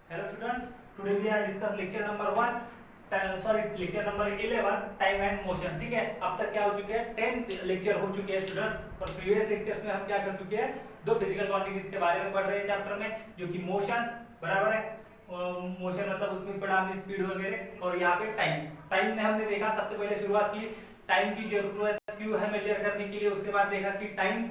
Hello students, today we are discuss lecture number 1 lecture number 11 time and motion. ठीक है, अब तक क्या हो चुके हैं 10 लेक्चर हो चुके हैं स्टूडेंट्स। और प्रीवियस लेक्चर्स में हम क्या कर चुके हैं, दो फिजिकल क्वांटिटीज के बारे में पढ़ रहे हैं चैप्टर में, जो कि मोशन बराबर है। मोशन मतलब उसमें पढ़ा हमने स्पीड वगैरह, और यहाँ पे टाइम। टाइम में हमने देखा सबसे पहले शुरुआत की टाइम की जरूरत क्यों है मेजर करने के लिए। उसके बाद देखा कि टाइम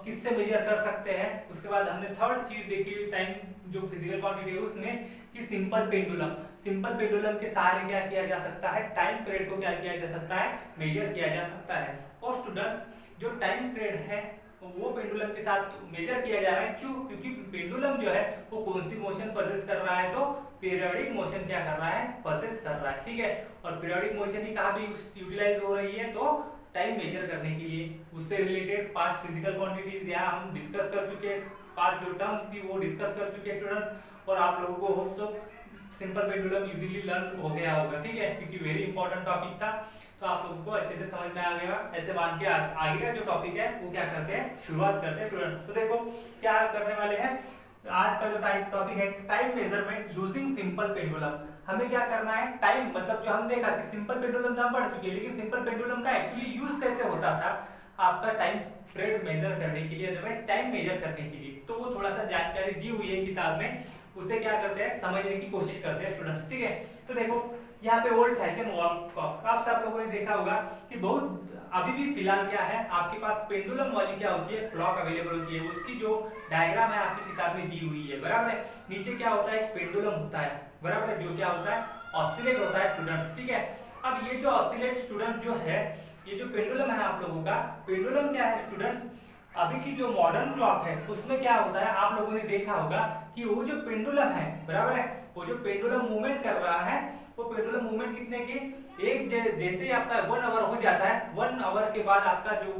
किससे मेजर कर सकते हैं। उसके बाद हमने थर्ड चीज देखी टाइम जो फिजिकल क्वांटिटी है उसमें कि सिंपल पेंडुलम के सहारे क्या किया जा सकता है, टाइम पीरियड को क्या किया जा सकता है, मेजर किया जा सकता है। और स्टूडेंट्स जो टाइम पीरियड है वो पेंडुलम के साथ मेजर किया जा रहा है। क्यों? क्योंकि पेंडुलम जो है वो कौन सी मोशन पजेस कर रहा है, तो पीरियोडिक मोशन क्या कर रहा है, पजेस कर रहा है। ठीक है, और पीरियोडिक मोशन ही कहाँ भी यूटिलाइज हो रही है, तो टाइम मेजर करने के लिए। उससे रिलेटेड 5 फिजिकल क्वांटिटीज यहाँ हम डिस्कस कर चुके हैं, 5 जो टर्म्स थी वो डिस्कस कर चुके हैं स्टूडेंट। और आप लोगों को hope so simple pendulum easily learn हो गया होगा। ठीक है, क्योंकि वेरी इंपॉर्टेंट टॉपिक था, तो आप लोगों को अच्छे से समझ में आ गया। ऐसे मान के आगे का जो टॉपिक है वो क्या करते हैं, शुरुआत करते हैं स्टूडेंट। तो देखो क्या करने वाले हैं, आज का जो टॉपिक है time measurement using simple pendulum. हमें क्या करना है, टाइम मतलब जो हम देखा कि सिंपल पेंडुलम तो हम पढ़ चुके हैं, लेकिन सिंपल पेंडुलम का एक्चुअली यूज कैसे होता था आपका टाइम पीरियड मेजर करने के लिए, अदरवाइज टाइम मेजर करने के लिए। तो वो थोड़ा सा जानकारी दी हुई है किताब में, उसे क्या करते हैं समझने की कोशिश करते हैं स्टूडेंट्स। ठीक है, तो देखो यहाँ पे ओल्ड फैशन वॉल क्लॉक आप सब लोगों ने देखा होगा कि बहुत अभी भी फिलहाल क्या है आपके पास पेंडुलम वाली क्या होती है, क्लॉक अवेलेबल होती है। उसकी जो डायग्राम है आपकी किताब में दी हुई है, बराबर है। नीचे क्या होता है, पेंडुलम होता है, बराबर है, जो क्या होता है ऑसिलेट होता है स्टूडेंट्स। ठीक है, अब ये जो ऑसिलेट स्टूडेंट जो है, ये जो पेंडुलम है आप लोगों का, पेंडुलम क्या है स्टूडेंट्स, अभी की जो मॉडर्न क्लॉक है उसमें क्या होता है आप लोगों ने देखा होगा कि वो जो पेंडुलम है, बराबर है, वो जो पेंडुलम मूवमेंट कर रहा है, वो पेंडुलम मूवमेंट कितने की, एक जैसे ही आपका 1 आवर हो जाता है, 1 आवर के बाद आपका जो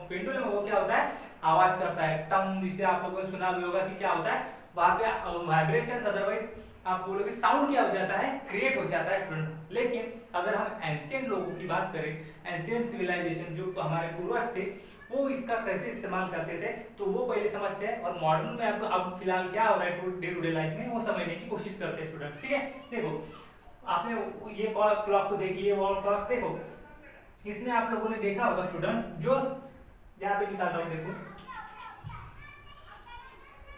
पेंडुलम है वो क्या होता है, आवाज करता है, टंग, जिसे आप लोगों ने सुना भी होगा कि क्या होता है वहां पे वाइब्रेशन, अदरवाइज आप बोलोगे साउंड क्या हो जाता है, क्रिएट हो जाता है स्टूडेंट। लेकिन अगर हम एंशिएंट लोगों की बात करें, एंशिएंट सिविलाइजेशन जो हमारे पूर्वज थे, वो इसका कैसे इस्तेमाल करते थे तो वो पहले समझते हैं, और मॉडर्न में अब फिलहाल क्या हो रहा है डे टू डे लाइफ में वो समझने की कोशिश करते हैं स्टूडेंट। ठीक है, देखो आपने ये क्लॉक को देख लिया, वॉल क्लॉक देखो, इसमें आप लोगों ने देखा होगा स्टूडेंट, जो यहाँ पे निकाल रहा हूँ, देखो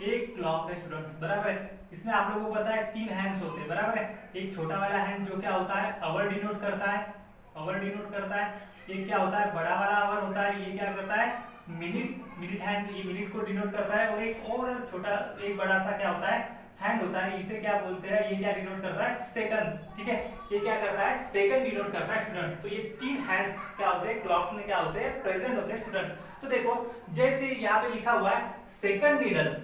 एक क्लॉक है स्टूडेंट्स, बराबर है। इसमें आप लोगों को पता है 3 हैंड्स होते हैं, बराबर है। एक छोटा वाला हैंड जो क्या होता है, आवर डिनोट करता है, आवर डिनोट करता है। ये क्या होता है, बड़ा वाला आवर होता है, ये क्या करता है, मिनट हैंड, ये मिनट को डिनोट करता है। और एक और छोटा, एक बड़ा सा क्या होता है, हैंड होता है, इसे क्या बोलते हैं, ये क्या डिनोट करता है, सेकंड। ठीक है, ये क्या करता है, सेकंड डिनोट करता है स्टूडेंट्स। तो ये 3 हैंड्स क्या होते हैं, क्लॉक्स में क्या होते हैं, प्रेजेंट होते हैं स्टूडेंट्स। तो देखो जैसे यहाँ पे लिखा हुआ है, second needle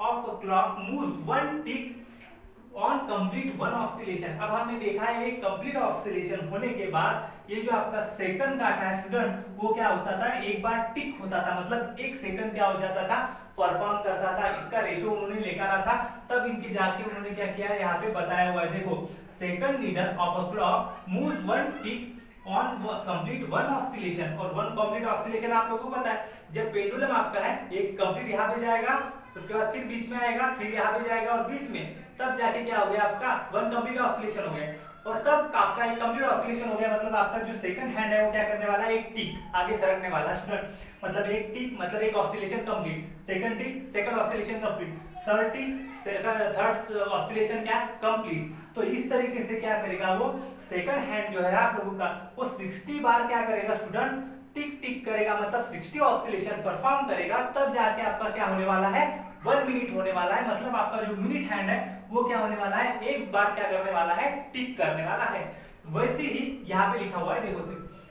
of a clock moves one tick on complete one oscillation। अब हमने देखा है एक कंप्लीट ऑसिलेशन होने के बाद ये जो आपका सेकंड काटा है स्टूडेंट्स, वो क्या होता था, एक बार टिक होता था, मतलब एक सेकंड क्या हो जाता था, परफॉर्म करता था। इसका रेशो उन्होंने निकाला था, तब इनके जाके उन्होंने क्या किया है यहाँ पे बताया हुआ है। देखो second needle of a clock moves one tick on complete one oscillation. और वन कंप्लीट ऑसिलेशन आप लोगों को पता है, जब पेंडुलम आपका है एक कंप्लीट यहाँ पे जाएगा, उसके बाद फिर बीच में आएगा, फिर यहाँ पे जाएगा और बीच में, तब जाके क्या हो गया आपका वन कंप्लीट ऑसिलेशन हो गया। और तब आपका एक कंप्लीट ऑसिलेशन हो गया, मतलब आपका जो सेकंड हैंड है वो क्या करने वाला है, एक टिक आगे सरकने वाला स्टूडेंट। मतलब एक टिक मतलब एक ऑसिलेशन कंप्लीट, सेकंड टिक सेकंड ऑसिलेशन कंप्लीट, थर्ड टिक थर्ड ऑसिलेशन क्या कंप्लीट। तो इस तरीके से क्या करेगा वो सेकंड हैंड जो है आप लोगों का, वो 60 बार क्या करेगा स्टूडेंट्स, टिक टिक करेगा, मतलब 60 ऑसिलेशन परफॉर्म करेगा। तब जाके आपका क्या होने वाला है, 1 मिनट होने वाला है। मतलब आपका जो मिनट हैंड है वो क्या होने वाला है, एक बार क्या करने वाला है, टिक करने वाला है। वैसे ही यहाँ पे लिखा हुआ है, देखो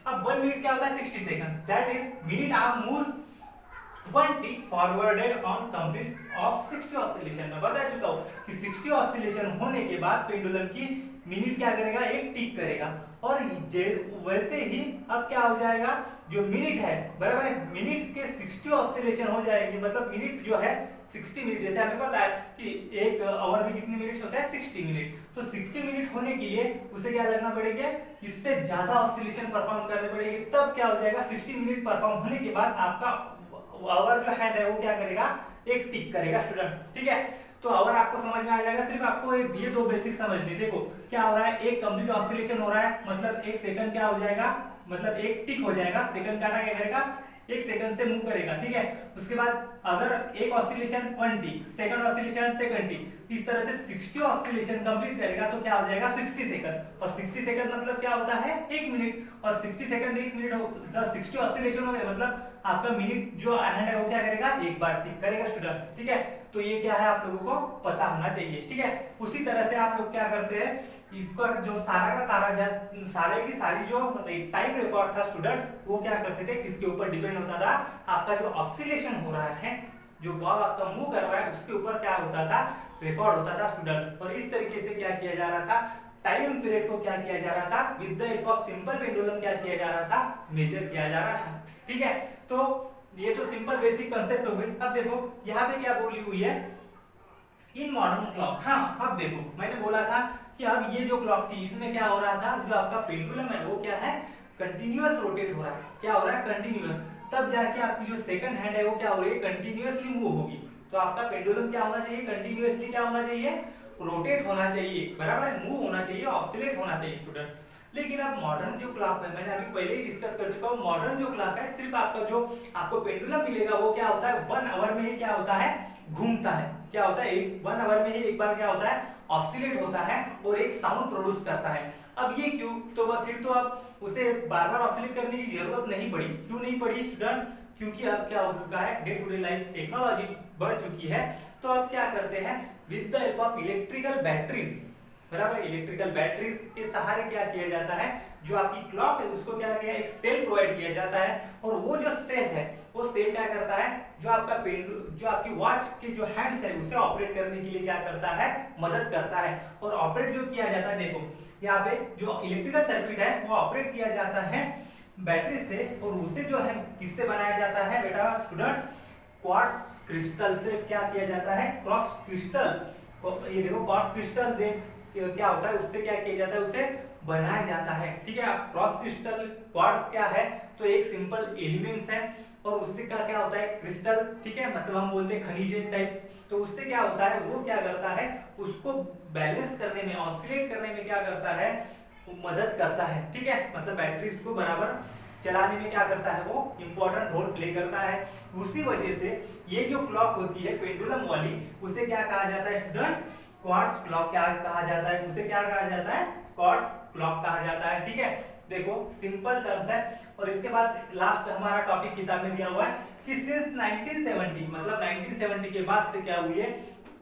अब 1 मिनट क्या होता है, 60 second, that is minute arm moves one tick forwarded on complete of 60 oscillation. मैं बता चुका हूँ कि 60 ऑसिलेशन होने के बाद पेंडुलम की मिनट क्या करेगा, एक टिक करेगा। और वैसे ही अब क्या हो जाएगा, जो मिनट है, बराबर है, मिनट के 60 ऑसिलेशन हो जाएगी, मतलब मिनट जो है 60 मिनट, जैसे हमें पता है कि एक आवर में कितने मिनट्स होता है, 60 मिनट। तो 60 मिनट होने के लिए उसे क्या लगना पड़ेगा, इससे ज्यादा ऑसिलेशन परफॉर्म करने पड़ेगी। तब क्या हो जाएगा, 60 मिनट परफॉर्म होने के बाद आपका आवर जो हैंड है वो क्या करेगा, एक टिक करेगा स्टूडेंट्स। ठीक है, तो अगर आपको समझ में आ जाएगा, सिर्फ आपको ये दो बेसिक समझने। देखो क्या हो रहा है, एक कंप्लीट ऑसिलेशन हो रहा है, मतलब एक सेकंड क्या हो जाएगा, मतलब एक टिक हो जाएगा, सेकंड काटा क्या करेगा, एक सेकंड से मूव करेगा, ठीक है। उसके बाद अगर एक ऑसिलेशन 1 टिक, सेकंड ऑसिलेशन सेकंड टिक, इस तरह से 60 ऑसिलेशन कंप्लीट करेगा तो क्या हो जाएगा 60 सेकंड, और 60 सेकंड मतलब क्या होता है 1 मिनट, और 60 सेकंड 1 मिनट हो, जब 60 ऑसिलेशन हो गए मतलब आपका मिनट जो हैंड है वो क्या करेगा, एक बार टिक करेगा स्टूडेंट्स, ठीक है। तो ये क्या है आप लोगों को पता होना चाहिए, ठीक है। उसी तरह से आप लोग क्या करते हैं, इसका जो सारा का सारा सारे की सारी जो टाइम रिकॉर्ड था स्टूडेंट्स, वो क्या करते थे, किसके ऊपर डिपेंड होता था, आपका जो ऑसिलेशन हो रहा है, जो बॉल आपका मूव कर रहा है उसके ऊपर क्या होता था, रिकॉर्ड होता था स्टूडेंट्स। और इस तरीके से क्या किया जा रहा था, टाइम पीरियड को क्या किया जा रहा था, with the help of simple pendulum क्या किया जा रहा था, मेजर किया जा रहा था, ठीक है। तो ये तो सिंपल बेसिक कंसेप्ट हो गई। अब देखो यहाँ पे क्या बोली हुई है, इन मॉडर्न क्लॉक। हाँ अब देखो मैंने बोला था कि अब ये जो क्लॉक थी इसमें क्या हो रहा था, जो आपका पेंडुलम है वो क्या है, कंटिन्यूअस रोटेट हो रहा है, क्या हो रहा है कंटिन्यूअस, तब जाके आपकी जो सेकंड हैंड है वो क्या हो रही है, कंटिन्यूअसली मूव होगी। तो आपका पेंडुलम क्या होना चाहिए, कंटिन्यूअसली क्या होना चाहिए, रोटेट होना चाहिए, बराबर है, मूव होना चाहिए, ऑसिलेट होना चाहिए स्टूडेंट। लेकिन अब मॉडर्न जो क्लॉक है, मैंने अभी पहले ही डिस्कस कर चुका हूँ, मॉडर्न जो क्लॉक है सिर्फ आपका जो आपको पेंडुलम मिलेगा वो क्या होता है, 1 आवर में ही क्या होता है, घूमता है, क्या होता है, 1 आवर में ही एक बार क्या होता है, ऑसिलेट होता है और एक साउंड प्रोड्यूस करता है। अब ये क्यों, तो फिर तो अब उसे बार बार ऑसिलेट करने की जरूरत नहीं पड़ी। क्यों नहीं पड़ी स्टूडेंट्स, क्योंकि अब क्या हो चुका है, day to day life technology बढ़ चुकी है। तो अब क्या करते हैं, with the help of electrical batteries, बराबर, इलेक्ट्रिकल बैटरीज के सहारे क्या किया जाता है, जो आपकी क्लॉक है उसको क्या किया, एक सेल प्रोवाइड किया जाता है, और वो जो सेल है वो सेल क्या करता है, जो आपका जो आपकी वॉच के जो हैंड्स है उसे ऑपरेट करने के लिए क्या करता है, मदद करता है। और ऑपरेट जो किया जाता है, देखो यहाँ पे जो इलेक्ट्रिकल सर्किट है वो ऑपरेट किया जाता है बैटरी से, और उसे जो है किससे बनाया जाता है बेटा स्टूडेंट्स, क्वार्ट्ज क्रिस्टल से क्या किया जाता है, क्रॉस क्रिस्टल, ये देखो क्वार्ट्ज क्रिस्टल दे क्या होता है, उससे क्या किया जाता है, उसे बनाया जाता है, ठीक है। क्रॉस क्रिस्टल क्वार्ट्ज क्या है, तो एक सिंपल एलिमेंट्स है, और उससे क्या होता है क्रिस्टल, ठीक है, मतलब हम बोलते हैं खनिज टाइप्स। तो उससे क्या होता है, वो क्या करता है, उसको बैलेंस करने में, ऑसिलेट करने में क्या करता है, वो मदद करता है, ठीक है, मतलब बैटरीज को बराबर चलाने में क्या करता है, वो इंपॉर्टेंट रोल प्ले करता है। उसी वजह से ये जो क्लॉक होती है पेंडुलम वाली, उसे क्या कहा जाता है स्टूडेंट्स, क्वार्ट्ज क्लॉक क्या कहा जाता है, उसे क्या कहा जाता है, क्वार्ट्ज क्लॉक कहा जाता है, ठीक है। देखो सिंपल टर्म्स है। और इसके बाद लास्ट हमारा टॉपिक किताब में दिया हुआ है कि सिंस 1970, मतलब 1970 के बाद से क्या हुई है,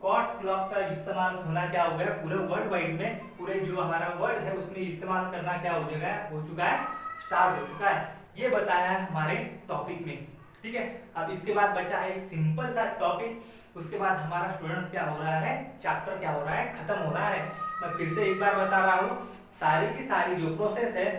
क्वार्ट्ज क्लॉक का इस्तेमाल होना क्या हो गया, पूरे वर्ल्ड वाइड में, पूरे जो हमारा वर्ल्ड है उसमें इस्तेमाल करना क्या हो चुका है, स्टार्ट हो चुका है। ये बताया है हमारे टॉपिक में, ठीक है। अब इसके बाद बचा है एक सिंपल सा टॉपिक, उसके बाद हमारा स्टूडेंट्स क्या हो रहा है, चैप्टर क्या हो रहा है, खत्म हो रहा है। मैं फिर से एक बार बता रहा हूँ, सारी की सारी जो प्रोसेस है,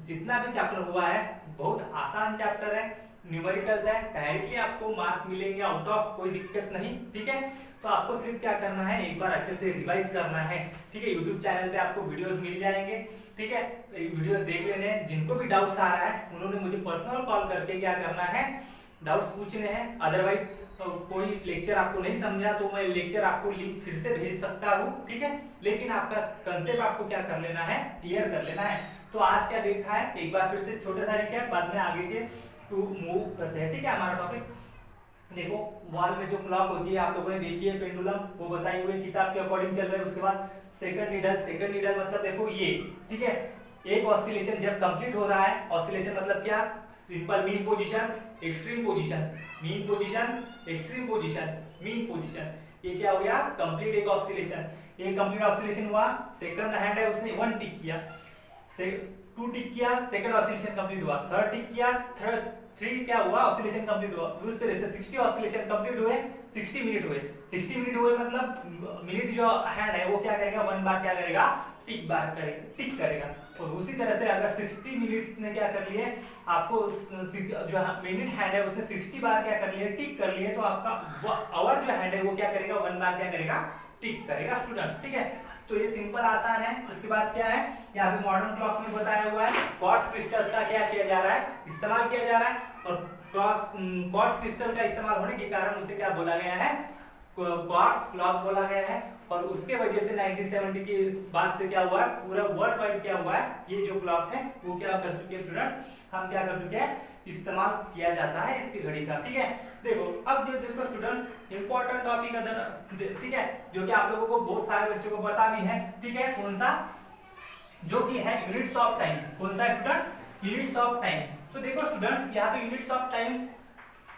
जितना भी चैप्टर हुआ है बहुत आसान चैप्टर है, न्यूमेरिकल्स है, डायरेक्टली आपको मार्क मिलेंगे आउट ऑफ, कोई दिक्कत नहीं, ठीक है। तो आपको सिर्फ क्या करना है, एक बार अच्छे से रिवाइज करना है, ठीक है। यूट्यूब चैनल पे आपको वीडियोस मिल जाएंगे, ठीक है, वीडियोस देख लेने हैं। जिनको भी डाउट्स आ रहा है उन्होंने मुझे पर्सनल कॉल करके क्या करना है, डाउट्स पूछने हैं। अदरवाइज तो कोई लेक्चर आपको नहीं समझा तो मैं लेक्चर आपको लिंक फिर से भेज सकता हूँ, ठीक है। लेकिन आपका कंसेप्ट आपको क्या कर लेना है, क्लियर कर लेना है। तो आज क्या देखा है, एक बार फिर से छोटा सा रिकैप, बाद में आगे के टू मूव करते हैं, ठीक है। हमारा टॉपिक देखो, वॉल में जो क्लॉक होती है आप लोगों ने देखी है, पेंडुलम, वो बताई हुई किताब के अकॉर्डिंग चल रहा है। उसके बाद सेकंड नीडल मतलब देखो ये, ठीक है, एक ऑसिलेशन जब कंप्लीट हो रहा है, ऑसिलेशन मतलब क्या, simple mean position, extreme position, mean position, extreme position, mean position, ये क्या हो गया, कंप्लीट एक ऑसिलेशन। एक कंप्लीट ऑसिलेशन हुआ, सेकंड हैंड है उसने 1 टिक किया, 2 टिक किया, सेकंड ऑसिलेशन कंप्लीट हुआ, थर्ड टिक किया, 3 क्या हुआ, ऑसिलेशन कंप्लीट हुआ। उस तरह से 60 ऑसिलेशन कंप्लीट हुए, 60 मिनट हुए, 60 मिनट हुए मतलब मिनट जो हैंड है वो क्या करेगा, 1 बार क्या करेगा, टिक करेगा। और उसी तरह से अगर 60 मिनट्स ने क्या कर लिए, आपको जो मिनट हैंड है उसने 60 बार क्या कर लिए, टिक कर लिए, तो आपका आवर जो हैंड है वो क्या करेगा, 1 बार क्या करेगा, टिक करेगा स्टूडेंट्स, ठीक है। तो ये सिंपल आसान है। उसके बाद क्या है, यहाँ पे मॉडर्न क्लॉक में बताया हुआ है, क्वार्ट्ज क्रिस्टल्स का क्या किया जा रहा है, इस्तेमाल किया जा रहा है। और क्वार्ट्ज क्रिस्टल का इस्तेमाल होने के कारण उसे क्या बोला गया है, क्वार्ट्स क्लॉक बोला गया है। और उसके वजह से 1970 के बाद से क्या हुआ है, पूरा वर्ल्ड वाइड क्या हुआ है, ये जो क्लॉक है वो क्या कर चुके हैं स्टूडेंट्स, हम क्या कर चुके हैं, इस्तेमाल किया जाता है इसकी घड़ी का। ठीक है, देखो अब जो देखो स्टूडेंट्स इंपॉर्टेंट टॉपिक अदर, ठीक है, जो कि आप लोगों को बहुत सारे बच्चों को पता भी है। ठीक है, कौन सा, जो कि है यूनिट्स ऑफ टाइम। कौन सा स्टूडेंट्स, यूनिट्स ऑफ टाइम। तो देखो स्टूडेंट्स यहाँ पे यूनिट्स ऑफ टाइम्स,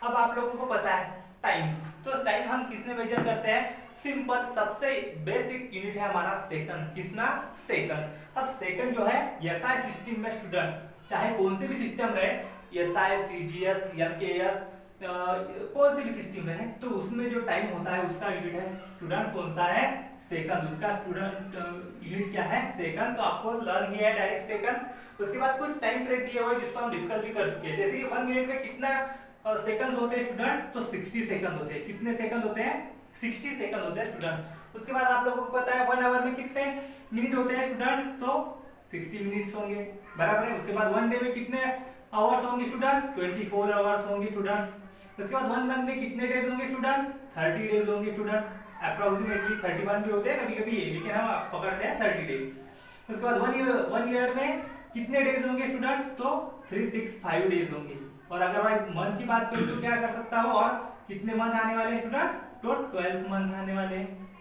अब आप लोगों को पता है टाइम्स, तो टाइम हम किसमें मेजर करते हैं, सिंपल सबसे बेसिक यूनिट है हमारा सेकंड। किसना, सेकंड। अब सेकंड जो है एसआई सिस्टम में स्टूडेंट्स, चाहे कौन से भी सिस्टम रहे, एसआई, सीजीएस, एमकेएस, कौन से भी सिस्टम रहे, तो उसमें जो टाइम होता है उसका यूनिट है स्टूडेंट कौन सा है, सेकंड। उसका स्टूडेंट यूनिट क्या है, सेकंड। तो आपको लर्न ही है डायरेक्ट सेकंड। उसके बाद कुछ टाइम पीरियड दिए हुए जिसको हम डिस्कस भी कर चुके हैं, जैसे कि 1 मिनट में कितना सेकंड्स होते हैं स्टूडेंट, तो 60 सेकंड होते हैं। कितने सेकंड होते हैं, 60 सेकंड होते हैं स्टूडेंट्स। उसके बाद आप लोगों को पता है 1 आवर में कितने मिनट होते हैं स्टूडेंट्स, तो 60 मिनट्स होंगे, बराबर है। उसके बाद 1 डे में कितने आवर्स होंगे स्टूडेंट्स, 24 आवर्स होंगे स्टूडेंट्स। उसके बाद 1 मंथ में कितने डेज होंगे स्टूडेंट, 30 डेज होंगे स्टूडेंट। अप्रोक्सीमेटली 31 भी होते हैं कभी कभी, लेकिन हम पकड़ते हैं 30 डेज। उसके बाद 1 ईयर में कितने डेज होंगे स्टूडेंट्स, तो 365 डेज होंगे। और अगर मैं मंथ की बात करूं तो क्या कर सकता हूं, और कितने मंथ आने वाले स्टूडेंट्स, तो 12 मंथ आने वाले।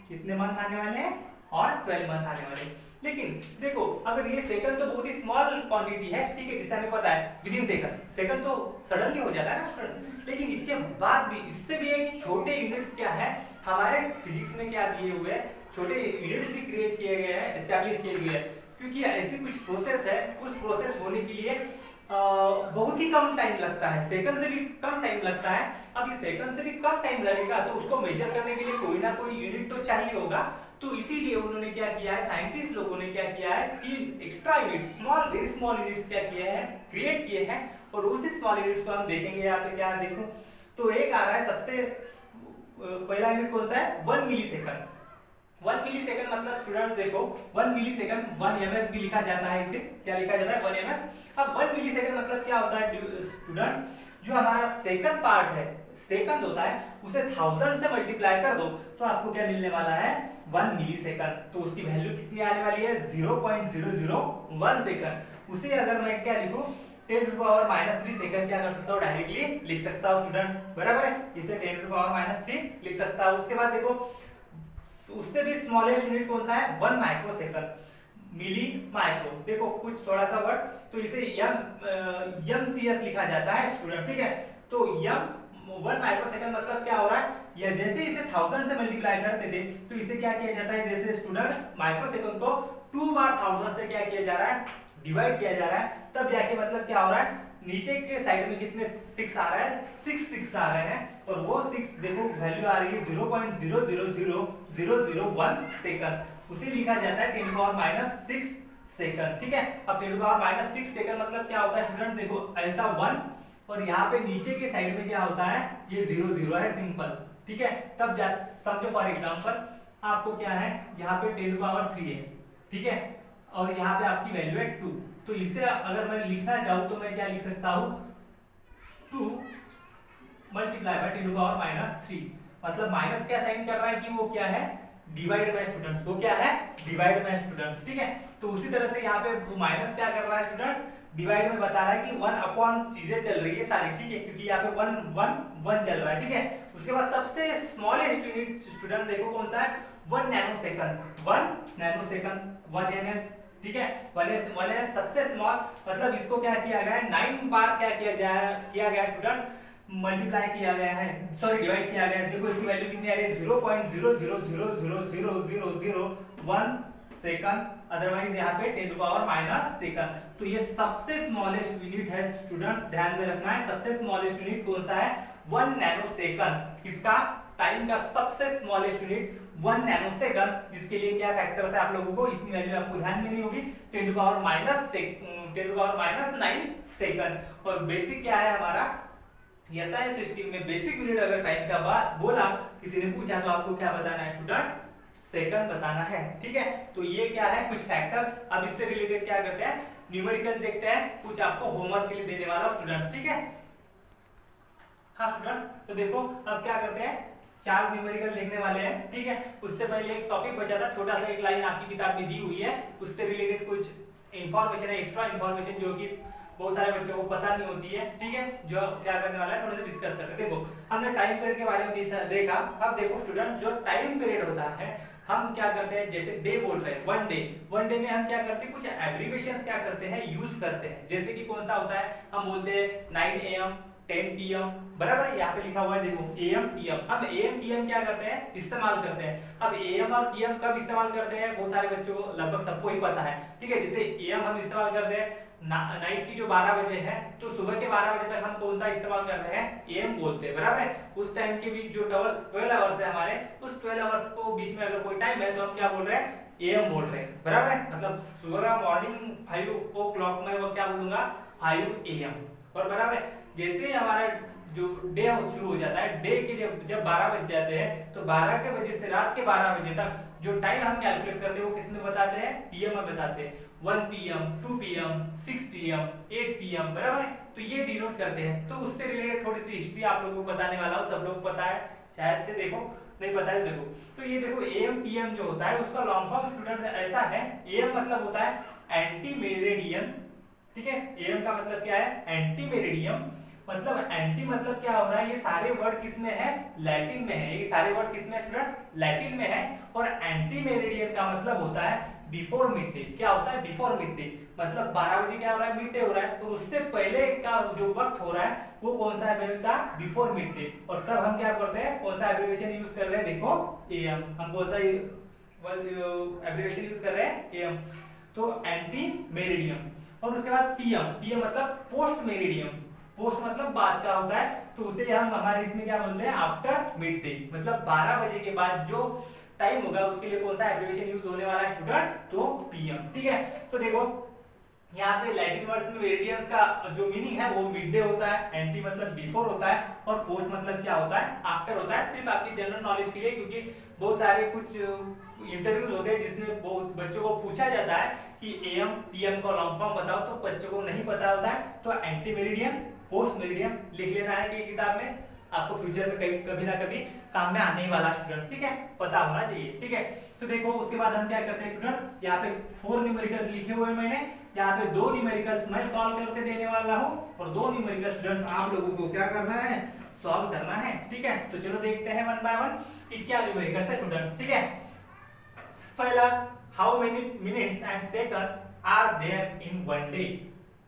कितने मंथ आने वाले हैं, और 12 मंथ आने वाले। लेकिन देखो अगर ये सेकंड तो बहुत ही स्मॉल क्वांटिटी है, ठीक है, जिसे हमें पता है विद इन सेकंड, सेकंड तो सडनली हो जाता है ना स्टूडेंट। लेकिन इसके बाद भी, इससे भी एक छोटे यूनिट्स क्या है हमारे फिजिक्स में क्या दिए हुए हैं, छोटे यूनिट्स भी क्रिएट किए गए हैं, एस्टैब्लिश किए गए हैं। क्योंकि ऐसी कुछ प्रोसेस है, उस प्रोसेस होने के लिए बहुत ही कम टाइम लगता है, सेकंड से भी कम टाइम लगता है। अब ये सेकंड से भी कम टाइम लगेगा तो उसको मेजर करने के लिए कोई ना कोई यूनिट तो चाहिए होगा। तो इसीलिए उन्होंने क्या किया है, साइंटिस्ट लोगों ने क्या किया है, 3 extra unit, small, very small units क्या किए हैं, क्रिएट किए हैं। और उसी स्मॉल यूनिट्स को हम देखेंगे यहाँ पे, क्या देखो तो एक आ रहा है सबसे पहला यूनिट कौन सा है, 1 मिली सेकंड। 1 मिली सेकंड मतलब स्टूडेंट देखो 1 मिली सेकंड 1 ms भी लिखा जाता है, इसे क्या लिखा जाता है, 1 ms। अब 1 मिली सेकंड मतलब क्या होता है स्टूडेंट्स, जो हमारा सेकंड पार्ट है, सेकंड होता है, उसे 1000 से मल्टीप्लाई कर दो तो आपको क्या मिलने वाला है, 1 मिली सेकंड। तो उसकी वैल्यू कितनी आने वाली है, 0.001 सेकंड। उसे अगर मैं क्या लिखूं 10⁻³ सेकंड क्या कर सकता हूं, डायरेक्टली लिख सकता हूं स्टूडेंट्स, बराबर है। इसे 10⁻³ लिख सकता हूं। उसके बाद देखो उससे भी स्मॉलेस्ट यूनिट कौन सा है, 1 माइक्रो सेकंड, मिली माइक्रो। देखो कुछ थोड़ा सा वर्ड, तो इसे MCS लिखा जाता है स्टूडेंट, ठीक है। तो 1 माइक्रो सेकंड मतलब क्या हो रहा है, या जैसे इसे 1000 से मल्टीप्लाई करते थे तो इसे क्या किया जाता है, जैसे स्टूडेंट माइक्रो सेकंड को 2 बार 1000 से क्या किया जा रहा है, डिवाइड किया जा रहा है, तब जाके मतलब क्या हो रहा है, नीचे के साइड में कितने 6 आ रहा है, 6 आ रहे हैं। और वो 6 देखो वैल्यू आ रही है 0.000001 सेकंड। उसे लिखा जाता है 10⁻⁻6 सेकंड, ठीक है। अब 10⁻⁻6 सेकंड मतलब क्या होता है स्टूडेंट, देखो ऐसा 1 और यहाँ पे नीचे के साइड में क्या होता है, ये 0 है, सिंपल, ठीक है। तब समझो फॉर एग्जांपल आपको क्या है, यहाँ पे 10⁻3 है, ठीक है, और यहाँ पे आपकी वैल्यू है 2। तो इसे अगर मैं लिखना चाहूँ तो मैं क्या लिख सकता हूँ, 2 मल्टीप्लाई बाय 10⁻³ मतलब माइनस क्या साइन कर रहा है कि वो क्या है, डिवाइड बाय स्टूडेंट्स, वो क्या है, डिवाइड बाय स्टूडेंट्स, ठीक है। तो उसी तरह से यहाँ पे माइनस क्या कर रहा है स्टूडेंट्स, डिवाइड में बता रहा है कि 1 अपॉन चीजें चल रही है सारी, ठीक है, क्योंकि यहाँ पे 1 1 1 चल रहा है, ठीक है। उसके बाद सबसे स्मॉलेस्ट यूनिट स्टूडेंट देखो कौन सा है, 1 nano second, 1 nano second, 1 ns, ठीक है। 1 ns सबसे स्मॉल, मतलब इसको क्या किया गया है, 9 बार क्या किया गया स्टूडेंट्स, मल्टीप्लाई किया गया है, सॉरी डिवाइड किया गया है। देखो इसकी वैल्यू कितनी आ रही है, 0.0000001 सेकंड, अदरवाइज यहाँ पे 10⁻⁻ सेकंड। तो ये सबसे स्मॉलेस्ट यूनिट है स्टूडेंट्स, ध्यान में रखना है, सबसे स्मॉलेस्ट यूनिट कौन सा है, 1 नैनो सेकंड। इसका टाइम का सबसे स्मॉलेस्ट यूनिट 1 नैनो सेकंड, जिसके लिए क्या फैक्टर्स है आप लोगों को, इतनी वैल्यू आपको ध्यान में नहीं होगी, 10⁻⁹ सेकंड। और बेसिक क्या है हमारा, एसआई सिस्टम में बेसिक यूनिट अगर टाइम का बात बोला, किसी ने पूछा तो आपको क्या बताना है स्टूडेंट्स, सेकंड बताना है, ठीक है। तो ये क्या है कुछ फैक्टर्स। अब इससे रिलेटेड क्या करते हैं, न्यूमेरिकल देखते हैं, कुछ आपको होमवर्क के लिए देने वाला स्टूडेंट्स, ठीक है। हाँ स्टूडेंट्स, तो देखो अब क्या करते हैं, 4 न्यूमेरिकल देखने वाले हैं, ठीक है। उससे पहले एक टॉपिक बचा था, छोटा सा एक लाइन आपकी किताब में दी हुई है, उससे रिलेटेड कुछ इंफॉर्मेशन है, एक्स्ट्रा इंफॉर्मेशन जो कि बहुत सारे बच्चों को पता नहीं होती है, ठीक है। जो क्या करने वाला है थोड़ा सा डिस्कस करते हैं। देखो हमने टाइम पीरियड के बारे में देखा। अब देखो स्टूडेंट, जो टाइम पीरियड होता है हम क्या करते हैं, जैसे डे बोल रहे हैं, वन डे में हम क्या करते हैं, कुछ एब्रिविएशंस क्या करते हैं, यूज करते हैं। जैसे कि कौन सा होता है, हम बोलते हैं 9 AM 10 PM, बराबर है, यहाँ पे लिखा हुआ है देखो AM PM। हम AM PM क्या करते हैं, इस्तेमाल करते हैं। अब AM और PM कब इस्तेमाल करते हैं, बहुत सारे बच्चों को लगभग सबको ही पता है, ठीक है। जैसे AM हम इस्तेमाल करते हैं नाइट की जो 12 बजे है, तो सुबह के 12 बजे तक हम कौन सा इस्तेमाल कर रहे हैं, AM बोलते हैं, बराबर है। उस टाइम के बीच जो 12 आवर्स है हमारे, उस 12 आवर्स को बीच में अगर कोई टाइम है तो हम क्या बोल रहे हैं, AM बोल रहे हैं, बराबर है। मतलब सुबह का मॉर्निंग 5 o'clock में वो क्या बोलूंगा, 5 AM, और बराबर है। जैसे हमारा जो डे शुरू हो जाता है, डे के जब 12 बज जाते हैं, तो 12 के बजे से रात के 12 बजे तक जो टाइम हम कैलकुलेट करते हैं वो किस में बताते हैं, PM में बताते हैं। 1 PM 2 PM 6 PM 8 PM, बराबर है। तो ये डिनोट करते हैं। तो उससे रिलेटेड थोड़ी सी हिस्ट्री आप लोगों को बताने वाला हूँ, सब लोग पता है शायद से, देखो नहीं पता है देखो। तो ये देखो AM PM जो होता है उसका लॉन्ग फॉर्म स्टूडेंट ऐसा है, AM मतलब होता है एंटी मेरिडियन, ठीक है। AM का मतलब क्या है, एंटी मेरिडियम। मतलब एंटी मतलब क्या हो रहा है, ये सारे वर्ड किसमें है, लैटिन में है। ये सारे वर्ड किसमें है स्टूडेंट्स, लैटिन में है। और एंटी मेरिडियन का मतलब होता है बिफोर मिड डे। क्या होता है, बिफोर मिड डे, मतलब 12 बजे क्या हो रहा है, मिड डे हो रहा है, तो उससे पहले का जो वक्त हो रहा है वो कौन सा है बेटा, बिफोर मिड डे। और तब हम क्या करते हैं, कौन सा एब्रिविएशन यूज कर रहे हैं, देखो AM। हम कौन सा एब्रिविएशन यूज कर रहे हैं, AM। तो एंटी मेरिडियम। और उसके बाद PM मतलब पोस्ट मेरिडियम। पोस्ट मतलब बाद का होता है, तो उसे हम हमारे इसमें क्या बोलते हैं, आफ्टर मिड डे। मतलब 12 बजे के बाद जो टाइम होगा उसके लिए कौन सा एब्रिविएशन यूज होने वाला है स्टूडेंट्स, तो PM, ठीक है। तो देखो यहाँ पे लैटिन वर्ड्स में मेरिडियंस का जो मीनिंग है वो मिड डे होता है, एंटी मतलब बिफोर होता है, और पोस्ट मतलब क्या होता है, आफ्टर होता है। सिर्फ आपकी जनरल नॉलेज के लिए, क्योंकि बहुत सारे कुछ इंटरव्यूज होते हैं जिसमें बहुत बच्चों को पूछा जाता है कि AM PM का लॉन्ग फॉर्म बताओ, तो बच्चों को नहीं पता होता है। तो एंटी मेरिडियन पोस्ट मेरिडियन लिख लेना है कि किताब में, आपको फ्यूचर में कभी ना कभी काम में आने ही वाला स्टूडेंट्स, ठीक है, पता होना चाहिए, ठीक है। तो देखो उसके बाद हम क्या करते हैं स्टूडेंट्स, यहाँ पे 4 न्यूमेरिकल्स लिखे हुए हैं मैंने, यहाँ पे 2 न्यूमेरिकल्स मैं सॉल्व करके देने वाला हूँ, और 2 न्यूमेरिकल स्टूडेंट्स आप लोगों को क्या करना है, सॉल्व करना है, ठीक है। तो चलो देखते हैं वन बाय वन क्या न्यूमेरिकल्स है स्टूडेंट्स, ठीक है। पहला, how many minutes and second are there in one day,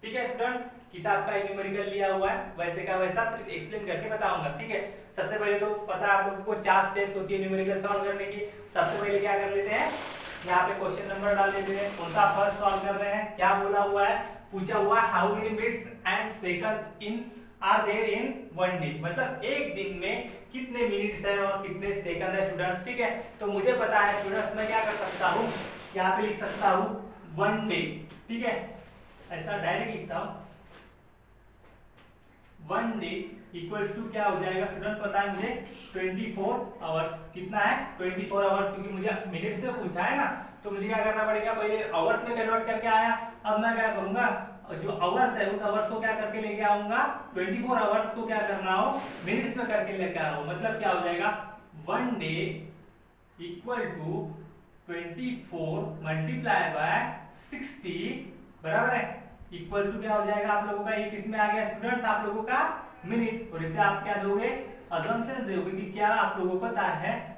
ठीक है स्टूडेंट्स। किताब का न्यूमेरिकल लिया हुआ है, वैसे का वैसा सिर्फ एक्सप्लेन करके बताऊंगा, ठीक है। सबसे पहले तो पता है आप लोगों को 4 स्टेप्स होती है न्यूमेरिकल सॉल्व करने की। सबसे पहले क्या कर लेते हैं, यहाँ पे क्वेश्चन नंबर डाल देते हैं, कौन सा फर्स्ट सॉल्व कर रहे हैं, क्या बोला हुआ है, पूछा हुआ है how many minutes and second in are there in one day, मतलब एक दिन में कितने मिनट्स है और कितने सेकंड है स्टूडेंट्स, ठीक है। तो मुझे पता है स्टूडेंट्स, मैं क्या कर सकता हूँ, यहाँ पे लिख सकता हूँ वन डे, ठीक है, ऐसा डायरेक्ट लिखता हूँ। वन डे इक्वल्स टू क्या हो जाएगा स्टूडेंट, पता है मुझे 24 आवर्स। कितना है, 24 आवर्स, क्योंकि मुझे मिनट्स में पूछा है ना, तो मुझे क्या करना पड़ेगा, पहले आवर्स में कन्वर्ट करके आया। अब मैं क्या करूंगा, जो आवर्स है उस आवर्स को क्या करके लेके आऊंगा, 24 आवर्स को क्या करना हो, मिनट्स में करके लेके आ रहा हूं। मतलब क्या हो जाएगा, one day equal to 24 multiply by 60, बराबर है, इक्वल टू क्या हो जाएगा आप लोगों का, ये किस में आ गया स्टूडेंट्स, आप लोगों का मिनट। और इसे आप क्या दोगे, अजम्पशन दोगे कि क्या आप लोगों को पता है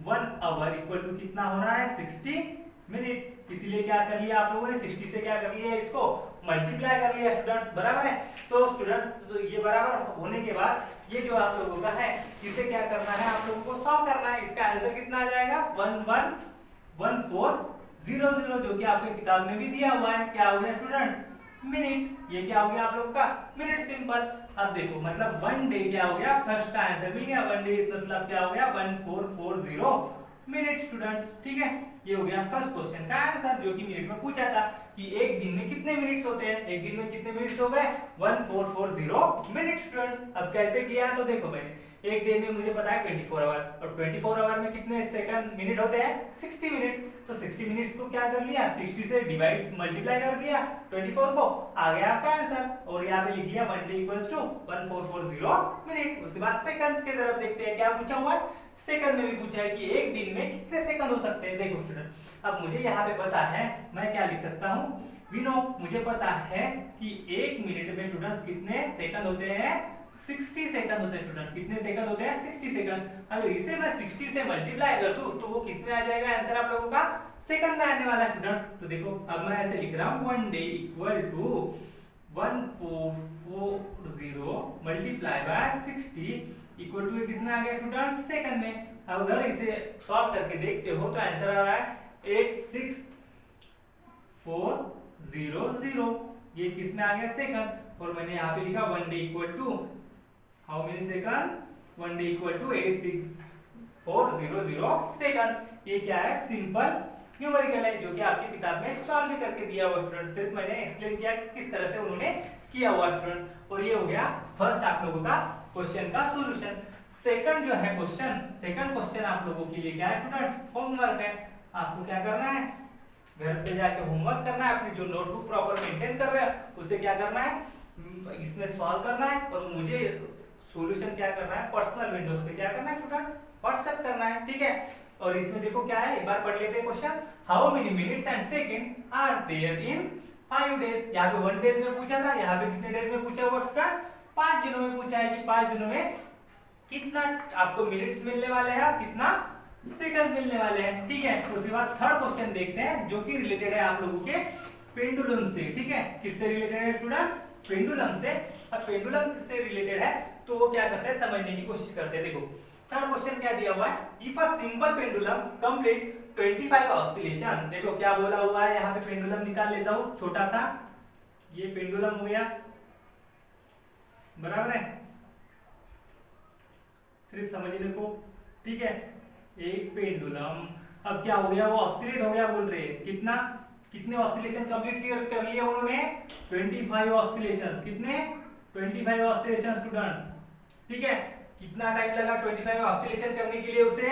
1 आवर इक्वल टू कितना हो रहा है, 60 मिनट। इसलिए क्या कर लिया आप लोगों ने, 60 से क्या कर लिया, इसको मल्टीप्लाई कर लिया स्टूडेंट्स, बराबर है। तो स्टूडेंट्स ये बराबर होने के बाद ये जो आप लोगों का है, इसे क्या करना है, आप लोगों को सॉल्व करना है। इसका आंसर कितना आ जाएगा, 111400, जो कि आपकी किताब में भी दिया हुआ है। क्या हो गया स्टूडेंट्स, मिनट। ये क्या हो गया आप लोगों का, मिनट, सिंपल। अब देखो मतलब वन डे क्या हो गया, फर्स्ट का आंसर मिल गया, वन डे मतलब क्या हो गया, 1440 मिनट स्टूडेंट्स, ठीक है। ये हो गया फर्स्ट क्वेश्चन का आंसर, जो कि मिनट में पूछा था कि एक दिन में कितने मिनट्स होते हैं, एक दिन में कितने मिनट्स हो गए, 1440 मिनट स्टूडेंट्स। अब कैसे किया, तो देखो मैंने एक डे में मुझे पता है 24 आवर, और 24 आवर में कितने सेकंड मिनट होते हैं 60 मिनट्स। तो 60 मिनट्स को क्या कर लिया 60 से डिवाइड मल्टीप्लाई कर दिया 24 को, आ गया आपका आंसर। और यहाँ पे लिख लिया 1 डे इक्वल्स टू 1440 मिनट। उसके बाद सेकंड की तरफ देखते हैं क्या पूछा हुआ है। सेकंड में भी पूछा है कि एक दिन में कितने सेकंड हो सकते हैं। देखो स्टूडेंट अब मुझे यहाँ पे पता है मैं क्या लिख सकता हूँ, वी नो मुझे पता है कि एक मिनट में स्टूडेंट्स कितने सेकंड होते हैं 60 सेकंड होते हैं। स्टूडेंट कितने सेकंड होते हैं 60 सेकंड। अगर इसे मैं 60 से मल्टीप्लाई कर दूं तो वो किस में आ जाएगा आंसर आप लोगों का सेकंड में आने वाला है स्टूडेंट्स। तो देखो अब मैं ऐसे लिख रहा हूँ 1 day equal to 1440 multiply by 60 equal to किसमें आ गया स्टूडेंट्स सेकंड में। अब अगर इसे सॉल्व करके देखते हो तो आंसर आ रहा है 86400, ये किसमें आ गया सेकंड। और मैंने यहाँ पे लिखा 1 day equal to how many second 1 day equal to 86400 second. ये क्या है सिंपल न्यूमेरिकल है जो कि आपकी किताब में सॉल्व भी करके दिया हुआ स्टूडेंट, सिर्फ मैंने एक्सप्लेन किया कि किस तरह से उन्होंने किया हुआ स्टूडेंट। और ये हो गया फर्स्ट आप लोगों का क्वेश्चन का सॉल्यूशन। सेकंड जो है क्वेश्चन, सेकंड क्वेश्चन आप लोगों के लिए क्या है स्टूडेंट होमवर्क है। आपको क्या करना है घर पे जाके होमवर्क करना है, अपनी जो नोटबुक प्रॉपर मेंटेन कर रहे हैं उसे क्या करना है इसमें सॉल्व करना है, और मुझे सॉल्यूशन क्या करना है पर्सनल विंडोज पे क्या करना है स्टूडेंट व्हाट्सएप करना है, ठीक है। और इसमें देखो क्या है एक बार पढ़ लेते हैं question. How many minutes and second are there in 5 days. यहाँ पे 1 डेज में पूछा था, यहाँ पे कितने डेज में पूछा हुआ स्टूडेंट 5 दिनों में पूछा है कि 5 दिनों में कितना आपको मिनट्स मिलने वाले हैं, कितना सेकंड मिलने वाले हैं, ठीक है। उसके बाद थर्ड क्वेश्चन देखते हैं जो कि रिलेटेड है आप लोगों के पेंडुलम से, ठीक है। किससे रिलेटेड है स्टूडेंट्स पेंडुलम से। अब पेंडुलम किससे रिलेटेड है तो वो क्या करते हैं समझने की कोशिश करते हैं। देखो थर्ड क्वेश्चन क्या दिया हुआ है, if a simple pendulum complete 25 oscillation. देखो क्या बोला हुआ है, यहाँ पे पेंडुलम निकाल लेता हूं छोटा सा, ये पेंडुलम हो गया बराबर है, सिर्फ समझने को, ठीक है। एक पेंडुलम अब क्या हो गया वो ऑसिलेट हो गया बोल रहे हैं, कितना कितने ऑसिलेशन कंप्लीट कर लिए उन्होंने 25 ऑसिलेशंस, कितने 25 ऑसिलेशन स्टूडेंट्स, ठीक है। कितना टाइम लगा 25 ऑसिलेशन करने के लिए उसे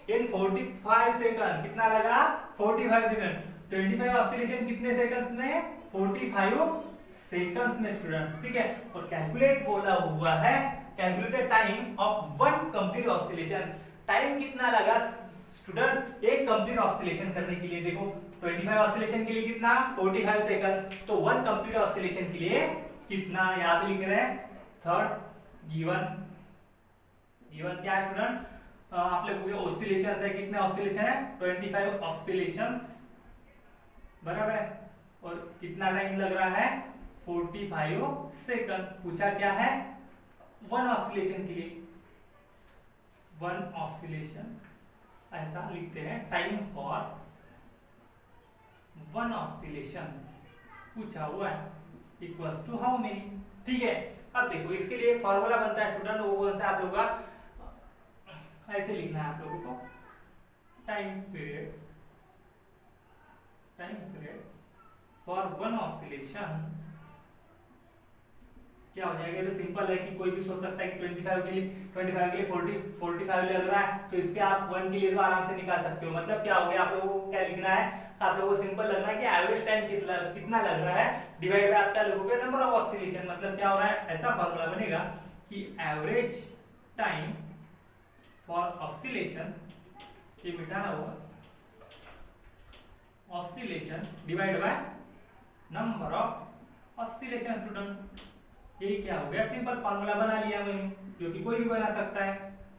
इन 45 सेकंड, कितना लगा 45 सेकंड। 25 ऑसिलेशन कितने सेकंड्स में 45 सेकंड्स में स्टूडेंट्स, ठीक है। और कैलकुलेट बोला हुआ है calculated time of 1 complete oscillation. Time कितना लगा स्टूडेंट एक कंप्लीट ऑसिलेशन करने के लिए। देखो 25 ऑसिलेशन के लिए कितना 45 सेकंड, तो 1 कंप्लीट ऑसिलेशन के लिए कितना यहाँ पे लिख रहे हैं थर्ड गिवन क्या है स्टूडेंट आप लोगों के ऑसिलेशंस है, कितने ऑसिलेशन है 25 ऑसिलेशंस बराबर है। और कितना टाइम लग रहा है 45 सेकंड। पूछा क्या है 1 ऑसिलेशन के लिए, 1 ऑसिलेशन ऐसा लिखते हैं टाइम फॉर 1 ऑसिलेशन पूछा हुआ है इक्वल्स टू हाउ मेनी, ठीक है। अब देखो इसके लिए एक फॉर्मूला बनता है स्टूडेंट, वो कौन सा आप लोगों का ऐसे लिखना है आप लोगों को टाइम पीरियड फॉर 1 ऑसिलेशन क्या हो जाएगा। तो सिंपल है कि कोई भी सोच सकता है कि 25 के लिए 45 लग रहा है तो इसके आप 1 के लिए तो आराम से निकाल सकते हो। मतलब क्या हो गया आप लोगों को क्या लिखना है, आप लोगों को सिंपल लगना है कि एवरेज टाइम कितना लग रहा है डिवाइड बाय आपका लोगों के नंबर ऑफ ऑसिलेशन। मतलब क्या हो रहा है ऐसा फार्मूला बनेगा कि एवरेज टाइम फॉर ऑसिलेशन, ये मिटाना होगा, oscillation divide by number of oscillation student. ये क्या हो गया सिंपल फार्मूला बना लिया मैंने जो कि कोई भी बना सकता है,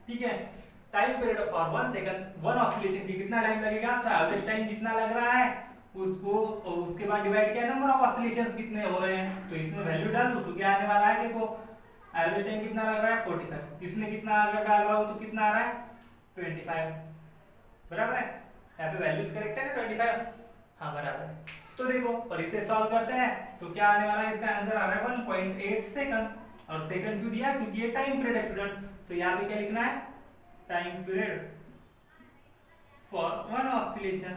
ठीक है। Time period for 1 second 1 oscillation की कितना टाइम लगेगा तो एवरेज टाइम जितना लग रहा है उसको और उसके बाद डिवाइड किया नंबर ऑफ ऑसिलेशंस कितने हो रहे हैं, तो इसमें वैल्यू डाल दो तो क्या आने वाला है। देखो एवरेज टाइम कितना लग रहा है 45, इसमें कितना अगर डाल रहा हूं तो कितना आ रहा है 25 बराबर है। यहाँ पे वैल्यूज करेक्ट है ना 25, हाँ बराबर है। तो देखो और इसे सॉल्व करते हैं तो क्या आने वाला है इसका आंसर आ रहा है 1.8 सेकंड। और सेकंड क्यों दिया क्योंकि ये टाइम पीरियड है स्टूडेंट, तो यहाँ पे क्या लिखना है time period for 1 oscillation.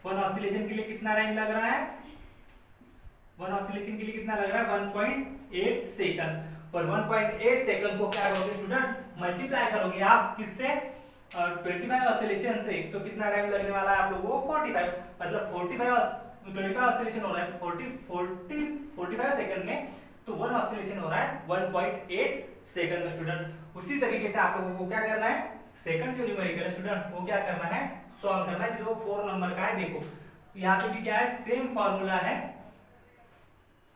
1 oscillation के लिए कितना टाइम लग रहा है 1 ऑसिलेशन के लिए कितना लग रहा है 1.8 सेकंड। और 1.8 सेकंड को क्या करोगे स्टूडेंट्स मल्टीप्लाई करोगे आप किससे 25 ऑसिलेशन से, तो कितना टाइम लगने वाला है आप लोगों को 45, मतलब 25 ऑसिलेशन हो रहा है 45 सेकंड में, तो 1 ऑसिलेशन हो रहा है 1.8 सेकंड में स्टूडेंट। उसी तरीके से आप लोगों को क्या करना है, सेकंड जो न्यूमेरिकल है स्टूडेंट वो क्या करना है, सॉल्व करना है। जो 4 नंबर का है देखो यहाँ पे भी क्या है, सेम फॉर्मूला है,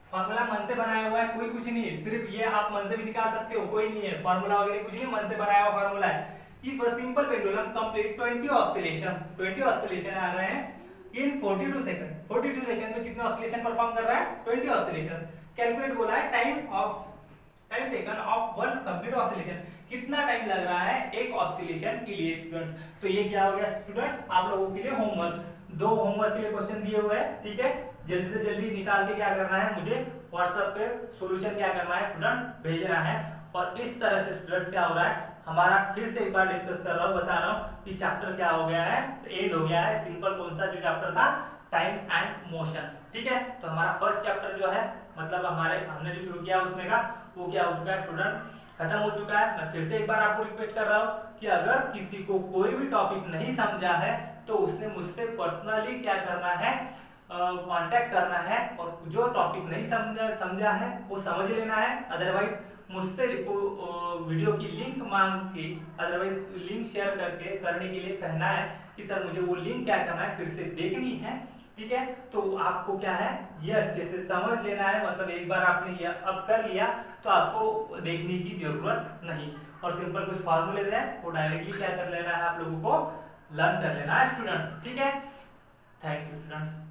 फॉर्मूला मन से बनाया हुआ है, कोई कुछ नहीं है, सिर्फ ये आप मन से भी निकाल सकते हो, कोई नहीं है फॉर्मूला वगैरह कुछ नहीं, मन से बनाया हुआ फॉर्मूला है। If a simple pendulum complete 20 oscillation आ रहे हैं इन 42 सेकंड, 42 सेकंड में कितने ऑसिलेशन परफॉर्म कर रहा है, 20 ऑसिलेशन। कैलकुलेट बोला है time taken of one complete oscillation, कितना टाइम लग रहा है एक ऑसिलेशन के लिए स्टूडेंट्स। तो ये क्या हो गया स्टूडेंट आप लोगों के लिए होमवर्क, 2 होमवर्क के लिए क्वेश्चन दिए हुए हैं, ठीक है। जल्दी से जल्दी निकाल के क्या करना है, मुझे व्हाट्सएप पे सॉल्यूशन क्या करना है स्टूडेंट भेजना है। और इस तरह से स्टूडेंट्स क्या हो रहा है हमारा, फिर से एक बार डिस्कस कर रहा हूँ, बता रहा हूँ कि चैप्टर क्या हो गया है, एंड हो गया है। सिंपल कौन सा जो चैप्टर था, टाइम एंड मोशन, ठीक है। तो हमारा फर्स्ट चैप्टर जो है, मतलब हमने जो शुरू किया उसमें का, वो क्या हो चुका है स्टूडेंट, खत्म हो चुका है। मैं फिर से एक बार आपको रिक्वेस्ट कर रहा हूँ कि अगर किसी को कोई भी टॉपिक नहीं समझा है तो उसने मुझसे पर्सनली क्या करना है, कांटेक्ट करना है, और जो टॉपिक नहीं समझा है वो समझ लेना है। अदरवाइज मुझसे वीडियो की लिंक मांग के, अदरवाइज लिंक शेयर करने के लिए कहना है कि सर मुझे वो लिंक क्या करना है, फिर से देखनी है, ठीक है। तो आपको क्या है ये अच्छे से समझ लेना है, मतलब एक बार आपने ये अब कर लिया तो आपको देखने की जरूरत नहीं। और सिंपल कुछ फॉर्मूलेज है वो डायरेक्टली क्या कर लेना है, आप लोगों को लर्न कर लेना है स्टूडेंट्स, ठीक है। Thank you students.